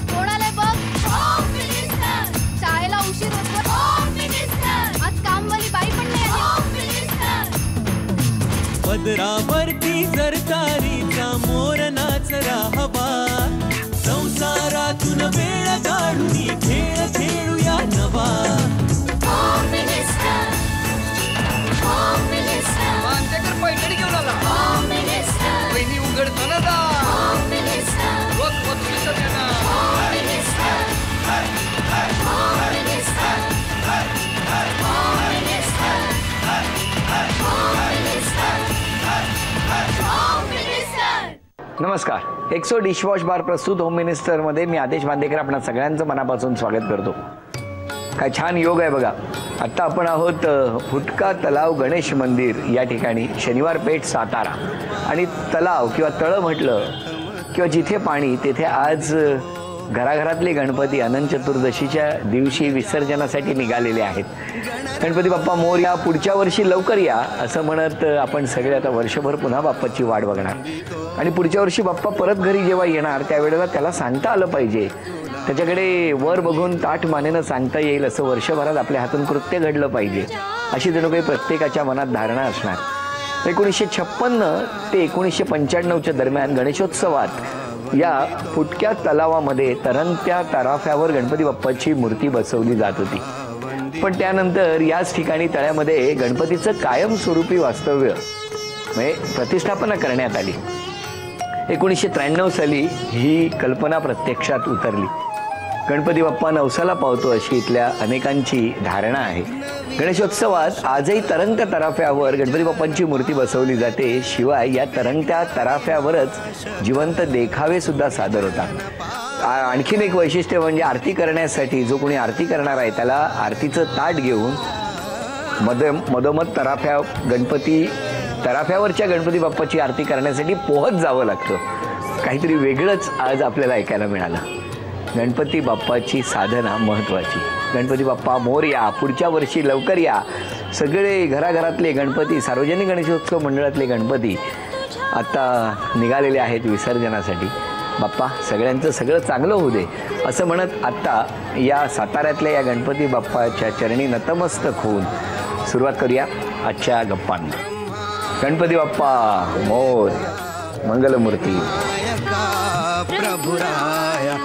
कोणाला बघ शाळेला उशीर होतो आज कामवाली बाई पण नाही पदरावरती सरकारीचा मोर नाचरा हवा संसारातून वेळ काढून खेळ खेळूया नवा पैठणी घेऊन आला बहिणी उघडताना जा नमस्कार. एक्सो डिशवॉश बार प्रस्तुत होम मिनिस्टर मध्ये मी आदेश बांदेकर आपणा सगळ्यांचं मनापासून स्वागत करतो. काय छान योग आहे बघा. आत्ता आपण आहोत फुटका तलाव गणेश मंदिर या ठिकाणी, शनिवार पेठ सातारा. आणि तलाव किंवा तळं म्हटलं किंवा जिथे पाणी तिथे आज घराघरातले गणपती अनंत चतुर्दशीच्या दिवशी विसर्जनासाठी निघालेले आहेत. गणपती बाप्पा मोरया, पुढच्या वर्षी लवकर या असं म्हणत आपण सगळे आता वर्षभर पुन्हा बाप्पाची वाट बघणार. आणि पुढच्या वर्षी बाप्पा परत घरी जेव्हा येणार त्यावेळेला त्याला सांगता आलं पाहिजे, त्याच्याकडे वर बघून ताठ मानेनं सांगता येईल असं वर्षभरात आपल्या हातून कृत्य घडलं पाहिजे अशी जणू काही प्रत्येकाच्या मनात धारणा असणार. 1956 ते 1995च्या दरम्यान गणेशोत्सवात या फुटक्या तलावामध्ये तरंगत्या तराफ्यावर गणपती बाप्पाची मूर्ती बसवली जात होती. पण त्यानंतर याच ठिकाणी तळ्यामध्ये गणपतीचं कायमस्वरूपी वास्तव्य म्हणजे प्रतिष्ठापना करण्यात आली. 1993 साली ही कल्पना प्रत्यक्षात उतरली. गणपती बाप्पा नवसाला पावतो अशी इथल्या अनेकांची धारणा आहे. गणेशोत्सवात आजही तरंगत्या तराफ्यावर गणपती बाप्पांची मूर्ती बसवली जाते. शिवाय या तरंगत्या तराफ्यावरच जिवंत देखावे सुद्धा सादर होतात. आणखीन एक वैशिष्ट्य म्हणजे आरती करण्यासाठी जो कोणी आरती करणार आहे त्याला आरतीचं ताट घेऊन मधोमध तराफ्यावरच्या गणपती बाप्पाची आरती करण्यासाठी पोहत जावं लागतं. काहीतरी वेगळंच आज आपल्याला ऐकायला मिळालं. गणपती बाप्पाची साधना महत्त्वाची. गणपती बाप्पा मोरया, पुढच्या वर्षी लवकर या. सगळे घराघरातले गणपती, सार्वजनिक गणेशोत्सव मंडळातले गणपती आता निघालेले आहेत विसर्जनासाठी. बाप्पा सगळ्यांचं सगळं चांगलं होऊ दे असं म्हणत आत्ता या साताऱ्यातल्या या गणपती बाप्पाच्या चरणी नतमस्तक होऊन सुरुवात करूया आजच्या गप्पांना. गणपती बाप्पा मोर, मंगलमूर्ती. प्रभुराया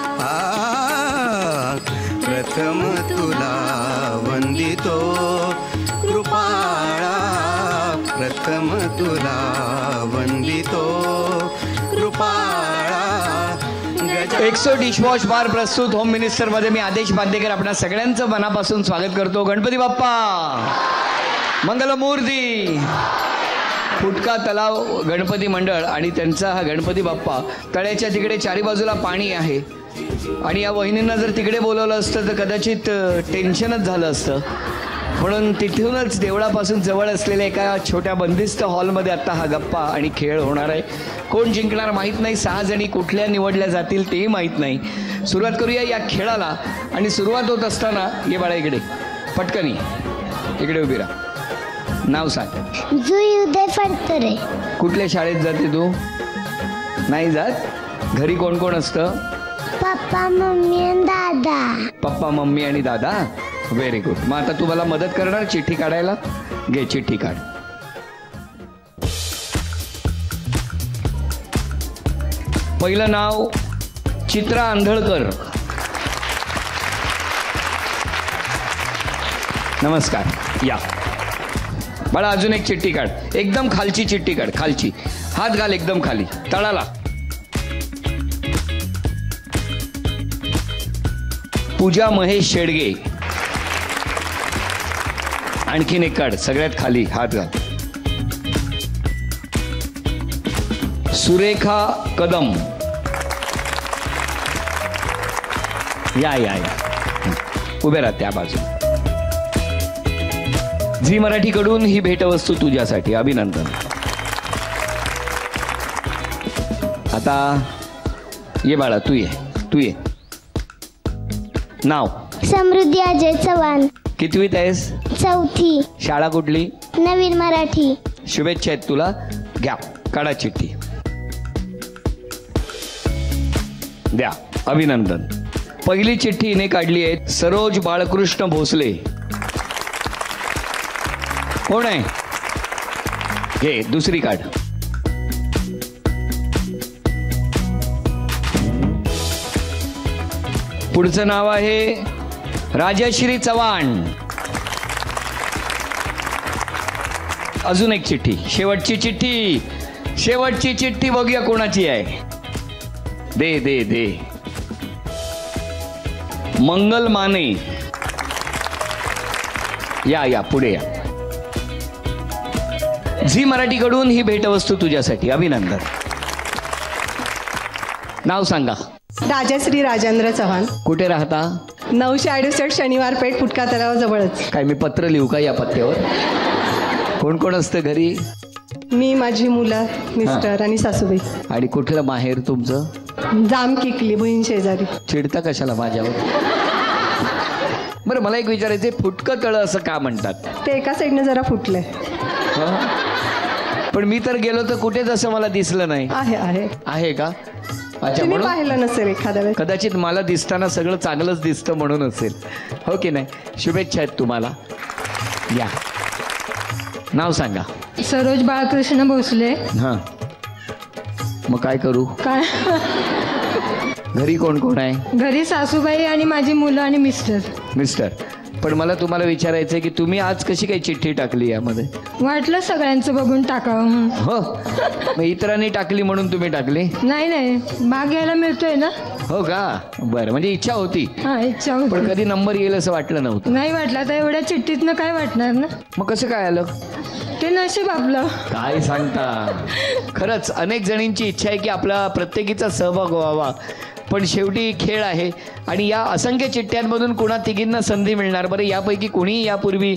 प्रथम तुला वंदितो कृपाळा, प्रथम तुला वंदितो कृपाळा. एक्सो डिशवॉश बार प्रस्तुत होम मिनिस्टर मध्ये मी आदेश बांदेकर आपणा सगळ्यांचं मनापासून स्वागत करतो. गणपती बाप्पा मंगलमूर्ती. फुटका तलाव गणपती मंडळ आणि त्यांचा हा गणपती बाप्पा, तळ्याच्या तिकडे चारी बाजूला पाणी आहे. आणि या वहिनींना जर तिकडे बोलवलं असतं तर कदाचित टेन्शनच झालं असतं. म्हणून तिथूनच देवळापासून जवळ असलेल्या एका छोट्या बंदिस्त हॉलमध्ये आत्ता हा गप्पा आणि खेळ होणार आहे. कोण जिंकणार माहीत नाही. 6 जणी कुठल्या निवडल्या जातील तेही माहीत नाही. सुरुवात करूया या खेळाला. आणि सुरुवात होत असताना ये बाळा इकडे, पटकनी इकडे उभी राहा. नाव सांग. जुई उदय फडतरे. कुठल्या शाळेत जाते तू? नाही जात. घरी कोण कोण असतं? पप्पा मम्मी आणि दादा. पप्पा मम्मी आणि दादा. Very good. मग आता तू मला मदत करणार चिठ्ठी काढायला? घे चिठ्ठी काढ. पहिलं नाव चित्रा आंधळकर. नमस्कार. या बाळा अजून एक चिठ्ठी काढ. एकदम खालची चिठ्ठी काढ, खालची. हात घाल एकदम खाली तळाला. पूजा महेश शेडगे. आणखीन एक काढ, सगळ्यात खाली हात घाल. सुरेखा कदम. या या या उभे राहा त्या बाजू. झी मराठीकडून ही भेटवस्तू तुझ्यासाठी. अभिनंदन. आता ये बाळा, तू ये. नाव? समृद्धी अजय चव्हाण. कितवीत आहेस? 4थी. शाळा कुठली? नवीन मराठी. शुभेच्छा आहेत तुला. घ्या, काढा चिठ्ठी, द्या. अभिनंदन. पहिली चिठ्ठी हिने काढली आहे सरोज बाळकृष्ण भोसले. कोण आहे? घे, दुसरी काढ. पुढचं नाव आहे राजश्री चव्हाण. अजून एक चिठ्ठी, शेवटची चिठ्ठी, शेवटची चिठ्ठी. बघूया कोणाची आहे. दे दे दे. मंगल माने. या या, पुढे या. झी मराठीकडून ही भेटवस्तू तुझ्यासाठी. अभिनंदन. नाव सांगा. राजश्री राजेंद्र चव्हाण. कुठे राहता? 968 शनिवार पेठ, फुटका तलावाजवळच. काय मी पत्र लिहू का या पत्त्यावर? कोण कोण असतं घरी? मी, माझी मुलं, मिस्टर आणि सासूबाई. आणि कुठलं माहेर तुमचं? जाम किकली, बहीण शेजारी. चिडता कशाला माझ्यावर? बरं, मला एक विचारायचं, फुटकं तळं असं का म्हणतात? ते एका साईडने जरा फुटलंय. पण मी तर गेलो तर कुठेच असं मला दिसलं नाही. आहे आहे आहे का? अच्छा, तुम्ही म्हणून पाहिलं नसेल एखाद्या वेळेस. कदाचित मला दिसताना सगळं चांगलंच दिसतं म्हणून असेल. हो की नाही? शुभेच्छा आहेत तुम्हाला. या, नाव सांगा. सरोज बाळकृष्ण भोसले. हां, मग काय करू? काय? घरी कोण कोण आहे? घरी सासूबाई आणि माझी मुलं आणि मिस्टर. मिस्टर. पण मला तुम्हाला विचारायचं आहे की तुम्ही आज कशी काही चिठ्ठी टाकली यामध्ये? वाटलं सगळ्यांचं बघून टाकावं म्हणून. हो, मग इतरांनी टाकली म्हणून तुम्ही टाकली? नाही नाही, भाग घ्यायला मिळतोय ना. हो का? बरं, म्हणजे इच्छा होती. हा, इच्छा पण होती. कधी नंबर येईल असं वाटलं नव्हतं. नाही वाटलं. आता एवढ्या चिठ्ठीतनं काय वाटणार ना. मग कसं काय आलं? ते नशीब आपलं. काय सांगता? खरंच अनेक जणींची इच्छा आहे की आपला प्रत्येकीचा सहभाग व्हावा, पण शेवटी खेळ आहे आणि या असंख्य चिठ्ठ्यांमधून कुणा तिघींना संधी मिळणार? बरं, यापैकी कोणीही यापूर्वी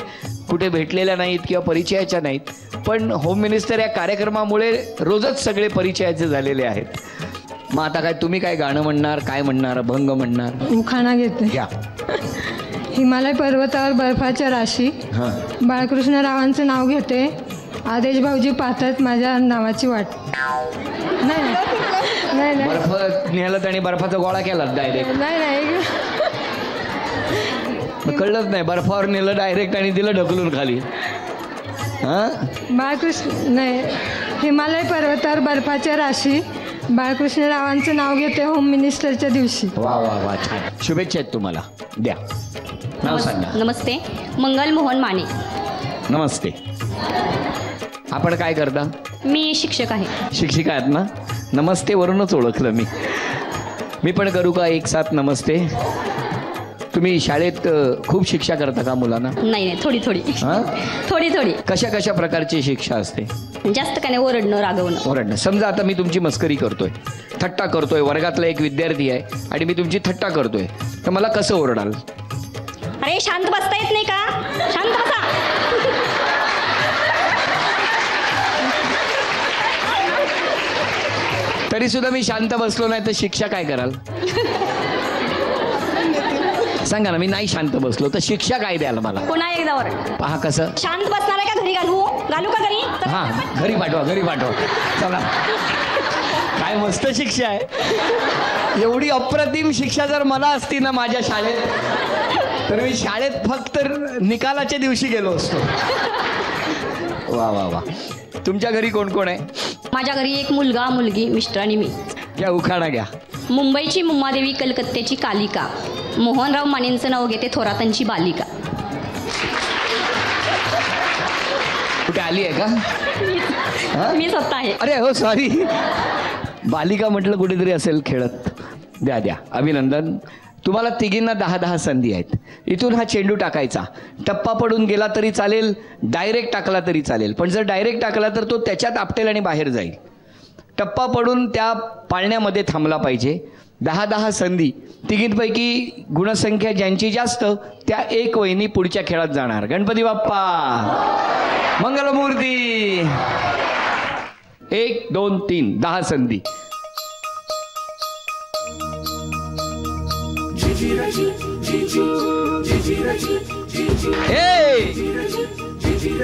कुठे भेटलेल्या नाहीत किंवा परिचयाच्या नाहीत, पण होम मिनिस्टर या कार्यक्रमामुळे रोजच सगळे परिचयाचे झालेले आहेत. मग आता काय तुम्ही काय गाणं म्हणणार, काय म्हणणार? अभंग म्हणणार? उखाणा घेते. घ्या. हिमालय पर्वतावर बर्फाच्या राशी. हां, बाळकृष्ण रावांचं नाव घेते. आदेश भाऊजी पाहतात माझ्या नावाची वाट. नाही नाही नाही बर्फ नेलं आणि बर्फाचा गोळा केला डायरेक्ट? नाही नाही, कळलंच नाही. बर्फावर नेलं डायरेक्ट आणि दिलं ढकलून खाली. हां, बाळकृष्ण नाही. हिमालय पर्वतावर बर्फाच्या राशी. बाळकृष्ण रावांचं नाव घेते होम मिनिस्टरच्या दिवशी. वा वा वा, छान. शुभेच्छा आहेत तुम्हाला. द्या, नाव सांगा. नमस्ते, मंगल मोहन माने. नमस्ते. आपण काय करता? मी शिक्षक आहे. शिक्षिका आहेत ना? नमस्ते वरूनच ओळखलं मी. मी पण करू का एक साथ नमस्ते? तुम्ही शाळेत खूप शिक्षा करता का मुलांना? नाही नाही, थोडी थोडी. हां, थोडी थोडी. कशा कशा प्रकारची शिक्षा असते? जास्त काय नाही, ओरडणं, रागवणं. ओरडणं. समजा आता मी तुमची मस्करी करतोय, थट्टा करतोय, वर्गातला एक विद्यार्थी आहे आणि मी तुमची थट्टा करतोय, तर मला कसं ओरडाल? अरे शांत बसता येत नाही का? शांत बसा. तरी सुद्धा मी शांत बसलो नाही तर शिक्षा काय कराल? सांगा ना. मी नाही शांत बसलो तर शिक्षा काय द्याल मला? पुन्हा एकदा ओरड. पहा कसं. शांत बसणार आहे का? घरी घालू का घरी? हां, घरी पाठवा, घरी पाठवा. चला, काय मस्त शिक्षा आहे. एवढी अप्रतिम शिक्षा जर मला असती ना माझ्या शाळेत, तर मी शाळेत फक्त निकालाच्या दिवशी गेलो असतो. वा वा वा. तुमच्या घरी कोण कोण आहे? माझ्या घरी एक मुलगा, मुलगी, मिस्टर आणि मी. घ्या, उखाणा घ्या. मुंबईची मुम्मादेवी, कलकत्त्याची कालिका. मोहनराव मानेंचं नाव घेते, थोरातांची बालिका. कुठे आली आहे का? मी स्वतः आहे. अरे हो, सॉरी. बालिका म्हटलं कुठेतरी असेल खेळत. द्या द्या, अभिनंदन. तुम्हाला तिघींना 10-10 संधी आहेत. इथून हा चेंडू टाकायचा. टप्पा पडून गेला तरी चालेल, डायरेक्ट टाकला तरी चालेल, पण जर डायरेक्ट टाकला तर तो त्याच्यात आपटेल आणि बाहेर जाईल. टप्पा पडून त्या पाळण्यामध्ये थांबला पाहिजे. 10-10 संधी. तिघींपैकी गुणसंख्या ज्यांची जास्त त्या एक वहिनी पुढच्या खेळात जाणार. गणपती बाप्पा मंगलमूर्ती. 1 2 3 10 संधी. दोन.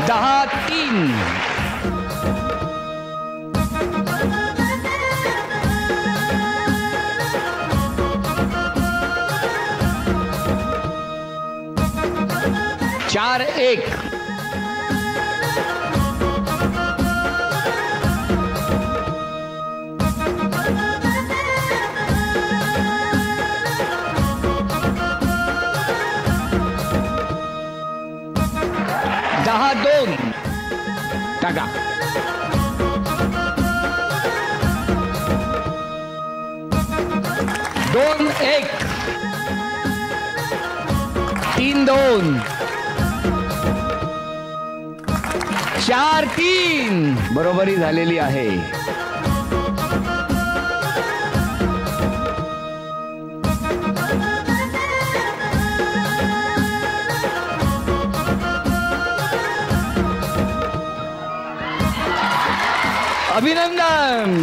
दहा. तीन. चार. एक. दहा. दोन. टाका. दोन. एक. तीन. दोन. चार. तीन. बरोबरी झालेली आहे. अभिनंदन.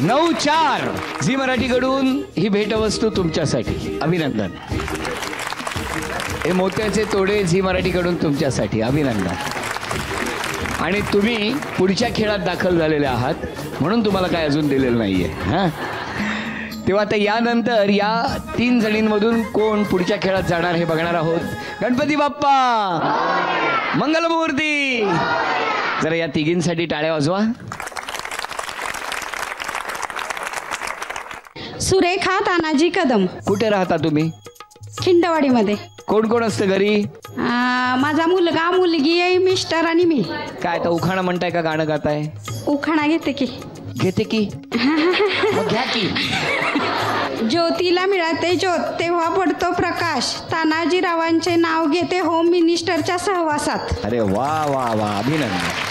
9-4. झी मराठीकडून ही भेटवस्तू तुमच्यासाठी. अभिनंदन. हे मोत्याचे तोडे झी मराठीकडून तुमच्यासाठी. अभिनंदन. आणि तुम्ही पुढच्या खेळात दाखल झालेले आहात म्हणून तुम्हाला काय अजून दिलेलं नाहीये. हां, तेव्हा आता यानंतर या 3 जणींमधून कोण पुढच्या खेळात जाणार हे बघणार आहोत. गणपती बाप्पा मंगलमूर्ती. जरा या तिघींसाठी टाळ्या वाजवा. सुरेखा तानाजी कदम. कुठे राहता तुम्ही? खिंडवाडीमध्ये. कोण कोण असतं घरी? माझा मुलगा, मुलगी आहे, मिस्टर आणि मी. काय आता उखाणा म्हणताय का गाणं गाताय? उखाणा घेते की. घेते की? मग घ्या की. ज्योतीला मिळते ज्योत तेव्हा पडतो प्रकाश. तानाजीरावांचे नाव घेते होम मिनिस्टरच्या सहवासात. अरे वा वा वा. अभिनंदन.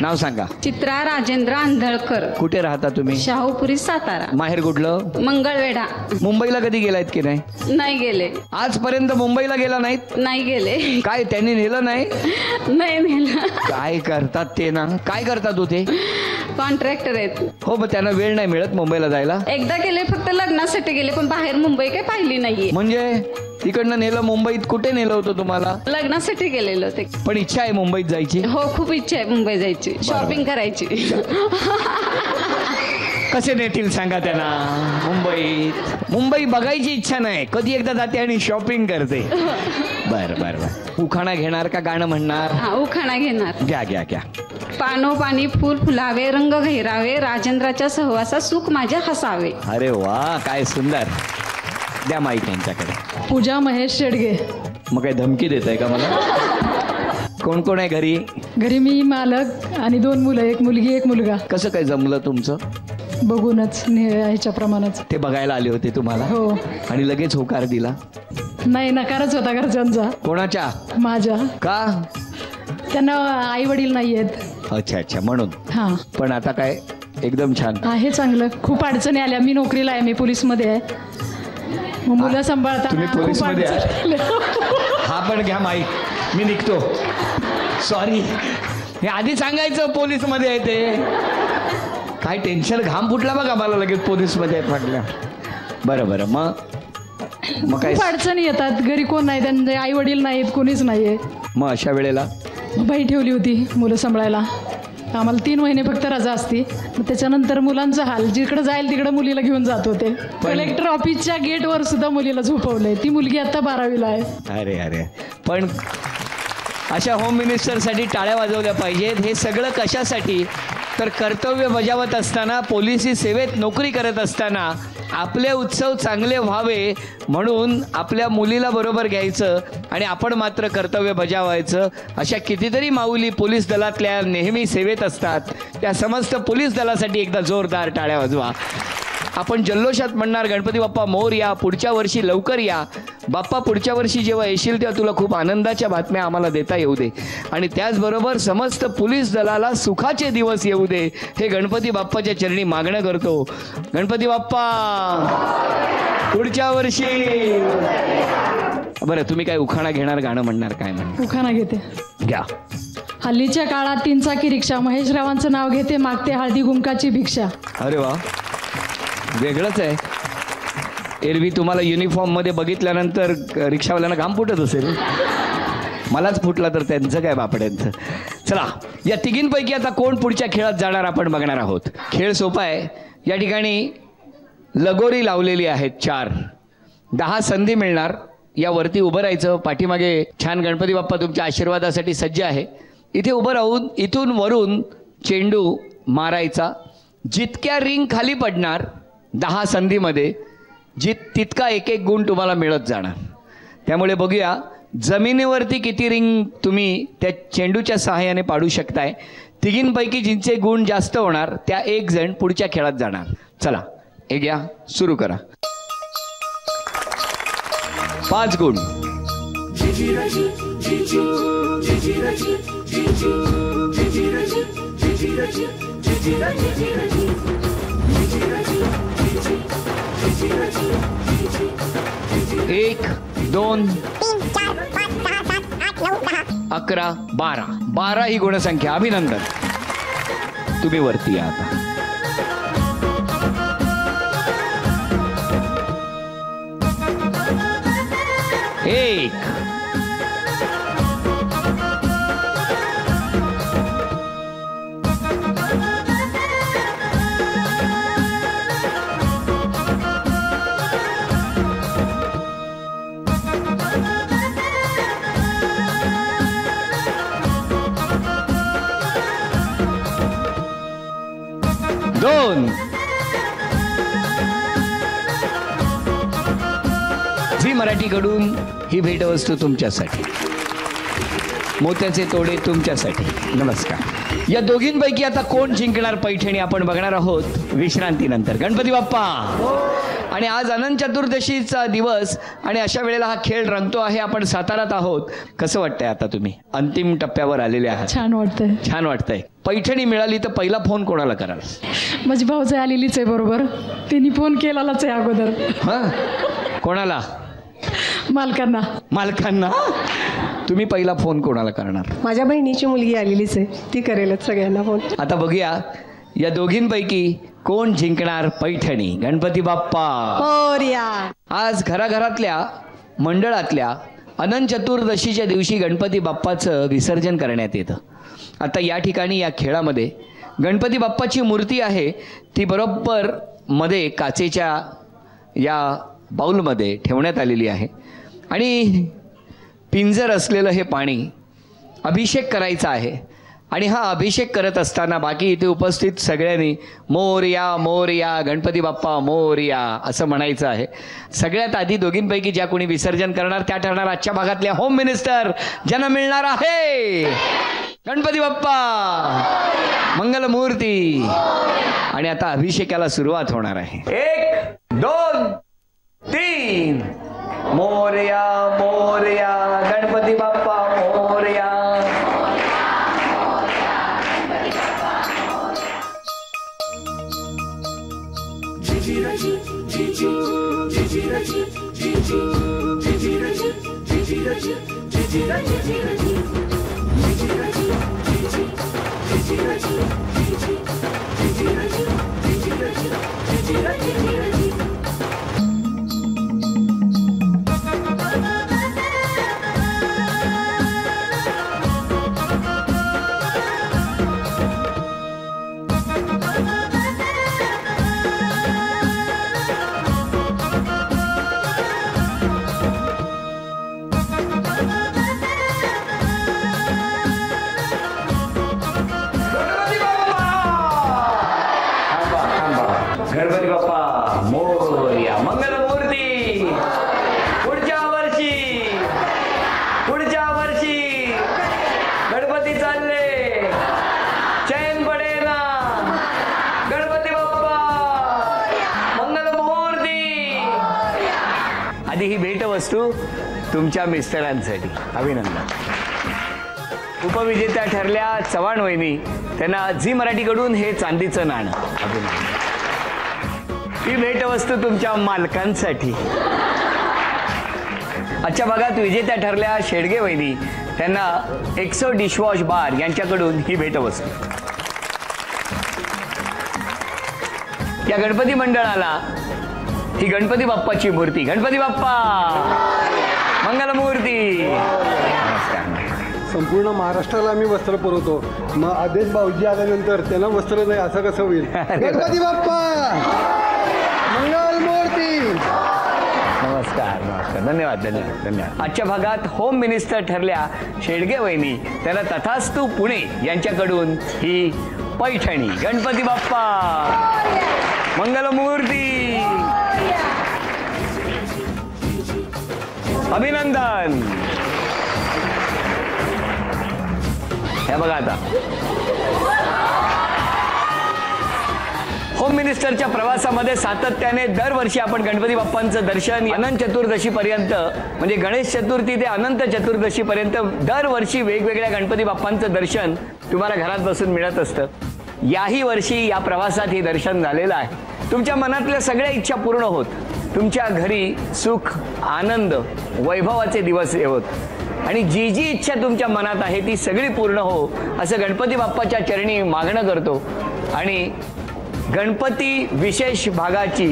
नाव सांगा. चित्रा राजेंद्र आंधळकर. कुठे राहता तुम्ही? शाहूपुरी, सातारा. माहेर कुठलं? मंगळवेढा. मुंबईला कधी गेलायत की नाही? नाही गेले. आजपर्यंत मुंबईला गेला नाहीत? नाही गेले. काय त्यांनी नेलं नाही? नाही नेलं. काय करतात ते ना? काय करतात तू ते? कॉन्ट्रॅक्टर आहेत. हो, मग त्यांना वेळ नाही मिळत मुंबईला जायला? एकदा गेले, फक्त लग्नासाठी गेले, पण बाहेर मुंबई काही पाहिली नाहीये. म्हणजे तिकडनं नेलं मुंबईत? कुठे नेलं होतं तुम्हाला? लग्नासाठी गेलेलो होते. पण इच्छा आहे मुंबईत जायची? हो, खूप इच्छा आहे मुंबई जायची, शॉपिंग करायची. कसे नेतील सांगा त्यांना मुंबईत? मुंबई बघायची इच्छा नाही, कधी एकदा जाते आणि शॉपिंग करते. बर बर बर. उखाणा घेणार का गाणं म्हणणार? हा, उखाणा घेणार. घ्या घ्या घ्या. पानो पाणी फुल फुलावे, रंग घेरावे, राजेंद्राच्या सहवासात सुख माझ्या हसावे. अरे वा, काय सुंदर. द्या माईक त्यांच्याकडे. पूजा महेश शेडगे. मग काय धमकी देत आहे का मला? कोण कोण आहे घरी? घरी मी, मालक आणि 2 मुलं, 1 मुलगी 1 मुलगा. कसं काय जमलं तुमचं? बघूनच ह्याच्याप्रमाणेच. ते बघायला आले होते तुम्हाला? हो. आणि लगेच होकार दिला? नाही, नकारच होता घरच्यांचा. कोणाच्या? माझ्या. का? त्यांना आई वडील नाही आहेत. अच्छा अच्छा, म्हणून. हां. पण आता काय एकदम छान आहे, चांगलं. खूप अडचणी आल्या. मी नोकरीला आहे, मी पोलीसमध्ये आहे. मग मुलं सांभाळता. तुम्ही पोलीसमध्ये हा पण घ्या माईक, मी निघतो. सॉरी, हे आधी सांगायचं पोलीसमध्ये आहे ते. काय टेन्शन, घाम फुटला बघा मला लगेच पोलीसमध्ये आहेत म्हटलं. बरं बरं. मग काय? खूप अडचणी येतात. घरी कोण नाही, त्यांचे आई वडील नाहीत, कोणीच नाहीये. मग अशा वेळेला बाई ठेवली होती मुलं सांभाळायला. आम्हाला 3 महिने फक्त रजा असती. मग त्याच्यानंतर मुलांचा हाल, जिकडे जाईल तिकडे मुलीला घेऊन जात होते. कलेक्टर ऑफिसच्या गेटवर सुद्धा मुलीला झोपवलंय. ती मुलगी आता 12वीला आहे. अरे अरे. पण अशा होम मिनिस्टरसाठी टाळ्या वाजवल्या पाहिजेत. हे सगळं कशासाठी? तर कर्तव्य बजावत असताना, पोलिसी सेवेत नोकरी करत असताना आपले उत्सव चांगले व्हावे म्हणून आपल्या मुलीला बरोबर घ्यायचं आणि आपण मात्र कर्तव्य बजावायचं. अशा कितीतरी माऊली पोलीस दलातल्या नेहमी सेवेत असतात. त्या समस्त पोलीस दलासाठी एकदा जोरदार टाळ्या वाजवा. आपण जल्लोषात म्हणणार, गणपती बाप्पा मोरया, पुढच्या वर्षी लवकर या. बाप्पा पुढच्या वर्षी जेव्हा येशील तेव्हा तुला खूप आनंदाच्या बातम्या आम्हाला देता येऊ दे. आणि त्याचबरोबर समस्त पोलीस दलाला सुखाचे दिवस येऊ दे, हे गणपती बाप्पाच्या चरणी मागणं करतो. गणपती बाप्पा पुढच्या वर्षी. बरं, तुम्ही काय उखाणा घेणार, गाणं म्हणणार, काय म्हणणार? उखाणा घेते. घ्या. हल्लीच्या काळात 3 चाकी रिक्षा, महेशरावांचं नाव घेते, मागते हळदी कुंकाची भिक्षा. अरे वा, वेगळंच आहे. एरवी तुम्हाला युनिफॉर्ममध्ये बघितल्यानंतर रिक्षावाल्यांना घाम फुटत असेल, मलाच फुटला तर त्यांचं काय बापड्यांचं. चला, या तिघींपैकी आता कोण पुढच्या खेळात जाणार आपण बघणार आहोत. खेळ सोपा आहे. या ठिकाणी लगोरी लावलेली आहेत 4. 10 संधी मिळणार. यावरती उभं राहायचं. पाठीमागे छान गणपती बाप्पा तुमच्या आशीर्वादासाठी सज्ज आहे. इथे उभं राहून इथून वरून चेंडू मारायचा. जितक्या रिंग खाली पडणार 10 संधीमध्ये तितका एक गुण तुम्हाला मिळत जाणार. त्यामुळे बघूया जमिनीवरती किती रिंग तुम्ही त्या चेंडूच्या सहाय्याने पाडू शकताय. तिघींपैकी जिंचे गुण जास्त होणार त्या 1 जण पुढच्या खेळात जाणार. चला, हे घ्या, सुरू करा. 5 गुण. एक, 2, 11, 12 ही गुणसंख्या. अभिनंदन, तुम्ही वरती या आता. एक, 2. झी मराठीकडून ही भेटवस्तू तुमच्यासाठी. मोत्याचे तोडे तुमच्यासाठी. नमस्कार. या दोघींपैकी आता कोण जिंकणार पैठणी आपण बघणार आहोत विश्रांतीनंतर. गणपती बाप्पा. आणि आज अनंत चतुर्दशीचा दिवस आणि अशा वेळेला हा खेळ रंगतो आहे. आपण सातारात आहोत. कसं वाटतंय आता? तुम्ही अंतिम टप्प्यावर आलेले आहात. छान वाटतंय. छान वाटतंय. पैठणी मिळाली तर पहिला फोन कोणाला कराल? माझी भाऊजाई आलेलीच आहे बरोबर. तिने फोन केलेलाच आहे अगोदर. हां, कोणाला? मालकांना. मालकांना. तुम्ही पहिला फोन कोणाला करणार? माझ्या बहिणीची मुलगी आलेलीच आहे, ती करेलच सगळ्यांना फोन. आता बघूया या दोघींपैकी कोण जिंकणार पैठणी. गणपती बाप्पा मोरया. आज घराघरातल्या मंडळातल्या अनंत चतुर्दशीच्या दिवशी गणपती बाप्पाचं विसर्जन करण्यात येतं. आता या ठिकाणी या खेळामध्ये गणपती बाप्पाची मूर्ती आहे ती बरोबर मध्ये काचेच्या या बाऊलमध्ये ठेवण्यात आलेली आहे. आणि पिंजर असलेलं हे पाणी अभिषेक करायचा आहे. आणि हा अभिषेक करत असताना बाकी इथे उपस्थित सगळ्यांनी मोरया मोरया गणपती बाप्पा मोरया असं म्हणायचं आहे. सगळ्यात आधी दोघींपैकी ज्या कोणी विसर्जन करणार त्या ठरणार आजच्या भागातल्या होम मिनिस्टर, ज्यांना मिळणार आहे गणपती बाप्पा मंगलमूर्ती. आणि आता अभिषेकाला सुरुवात होणार आहे. 1, 2, 3. मोरया मोरया गणपती बाप्पा मोरया. गणपती बाप्पा मोरया मंगलमूर्ती. पुढच्या वर्षी गणपती चालले चैन पडे ना. गणपती बाप्पा मंगलमूर्ती. आधी ही भेटवस्तू तुमच्या मिस्टरांसाठी. अभिनंदन. उपविजेत्या ठरल्या चव्हाण वहिनी, त्यांना झी मराठीकडून हे चांदीचं नाणं. अभिनंदन. ही भेटवस्तू तुमच्या मालकांसाठी. आजच्या भागात विजेत्या ठरल्या शेडगे वहिनी, त्यांना एक्सो डिशवॉश बार यांच्याकडून ही भेटवस्तू. या गणपती मंडळाला ही गणपती बाप्पाची मूर्ती, गणपती बाप्पा मंगलमूर्ती. संपूर्ण महाराष्ट्राला आम्ही वस्त्र पुरवतो. मग आदेश भाऊजी आल्यानंतर त्यांना वस्त्र नाही असं कसं होईल? गणपती बाप्पा मंगलमूर्ती. नमस्कार नमस्कार, धन्यवाद धन्यवाद धन्यवाद. आजच्या भागात होम मिनिस्टर ठरल्या शेडगे वहिनी, त्यांना तथास्तू पुणे यांच्याकडून ही पैठणी, गणपती बाप्पा मंगलमूर्ती. अभिनंदन. हे बघा आता होम मिनिस्टरच्या प्रवासामध्ये सातत्याने दरवर्षी आपण गणपती बाप्पांचं दर्शन अनंत चतुर्दशीपर्यंत, म्हणजे गणेश चतुर्थी ते अनंत चतुर्दशीपर्यंत दरवर्षी वेगवेगळ्या गणपती बाप्पांचं दर्शन तुम्हाला घरात बसून मिळत असतं. याही वर्षी या प्रवासात हे दर्शन झालेलं आहे. तुमच्या मनातल्या सगळ्या इच्छा पूर्ण होत, तुमच्या घरी सुख आनंद वैभवाचे दिवस येवोत आणि जी जी इच्छा तुमच्या मनात आहे ती सगळी पूर्ण हो असं गणपती बाप्पाच्या चरणी मागणं करतो. आणि गणपती विशेष भागाची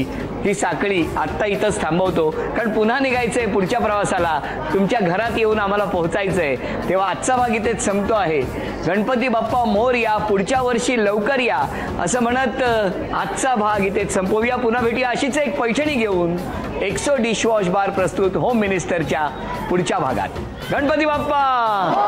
ही साखळी आत्ता इथंच थांबवतो, कारण पुन्हा निघायचंय पुढच्या प्रवासाला, तुमच्या घरात येऊन आम्हाला पोहोचायचंय. तेव्हा आजचा भाग इथेच संपतो आहे. गणपती बाप्पा मोरया, पुढच्या वर्षी लवकर या असं म्हणत आजचा भाग इथेच संपवूया. पुन्हा भेटूया अशीच एक पैठणी घेऊन एक्सो डिशवॉश बार प्रस्तुत होम मिनिस्टरच्या पुढच्या भागात. गणपती बाप्पा.